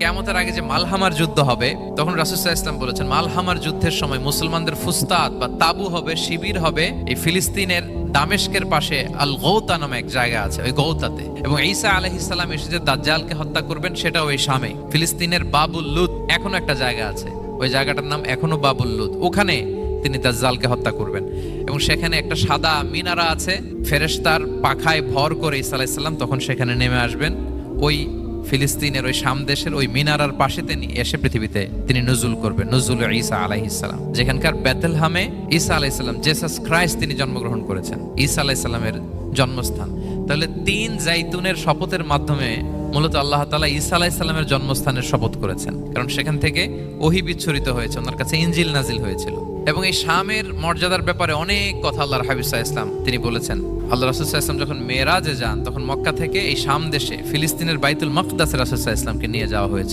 কিয়ামতের আগে যে মালহামার যুদ্ধ হবে, তখন রাসূল সাল্লাল্লাহু আলাইহি ওয়াসাল্লাম বলেছেন মালহামার যুদ্ধের সময় মুসলমানদের ফুস্তাদ বা তাবু হবে, শিবির হবে এই ফিলিস্তিনের দামেস্কের পাশে আল গৌতা নামে এক জায়গা আছে, ওই গৌতাতে। এবং ঈসা আলাইহিস সালাম এসে যে দাজ্জালকে হত্যা করবেন সেটাও ওই শামে। ফিলিস্তিনের বাবুল লুদ এখনো একটা জায়গা আছে, ওই জায়গাটার নাম এখনো বাবুল লুদ, ওখানে তিনি দাজ্জালকে হত্যা করবেন। এবং সেখানে একটা সাদা মিনারা আছে, ফেরেশতার পাখায় ভর করে ঈসা আলাইহিস সালাম তখন সেখানে নেমে আসবেন। ওই ফিলিস্তিনের ওই শাম দেশের ওই মিনারার পাশে তিনি এসে পৃথিবীতে তিনি নুজুল করবেন, নুজুল ঈসা আলাইহিস সালাম। যেখানকার বেথলহামে ঈসা আলাইহিস সালাম, জেসাস ক্রাইস্ট তিনি জন্মগ্রহণ করেছেন, ঈসা আলাইহিস সালামের জন্মস্থান। তাহলে 3 জাইতুনের শপথের মাধ্যমে মূলত আল্লাহ তাআলা ঈসা আলাইহিস সালামের জন্মস্থানের শপথ করেছেন, কারণ সেখান থেকে ওহী বিচ্ছুরিত হয়েছে, ওনার কাছে ইনজিল নাজিল হয়েছিল। এবং এই শামের মর্যাদার ব্যাপারে অনেক কথা আল্লাহর হাবিব সাল্লাল্লাহু আলাইহি ওয়াসাল্লাম তিনি বলেছেন। আল্লাহ রাসূল সাল্লাল্লাহু আলাইহি ওয়াসাল্লাম যখন মেরাজে যান, তখন মক্কা থেকে এই শাম দেশে ফিলিস্তিনের বাইতুল মাকদাসে রাসূল সাল্লাল্লাহু আলাইহি ওয়াসাল্লামকে নিয়ে যাওয়া হয়েছে।